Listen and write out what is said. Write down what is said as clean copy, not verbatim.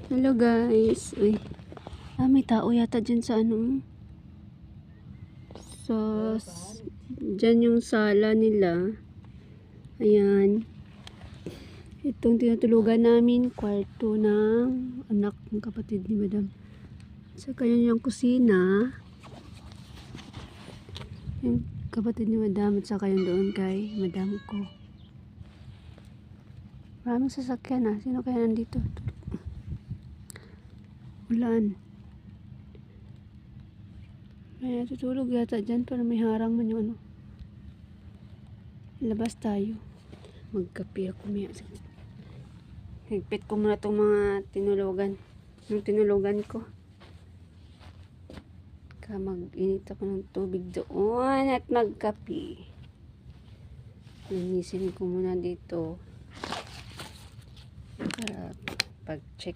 Hello guys. Uy. May tao yata dyan sa ano. Sa dyan yung sala nila. Ayan. Itong tinutulugan namin, kwarto ng anak ng kapatid ni Madam. Saka yun yung kusina. Yung kapatid ni Madam at saka yung doon kay Madam ko. Maraming sasakyan ah. Sino kaya nandito? Ulan. May natutulog yata dyan para may harang man yung ano. Labas tayo. Magkape ako maya. Higpit ko muna itong mga tinulugan. Yung tinulugan ko. Mag-init ako ng tubig doon at magkape. Linisin ko muna dito. Para pag-check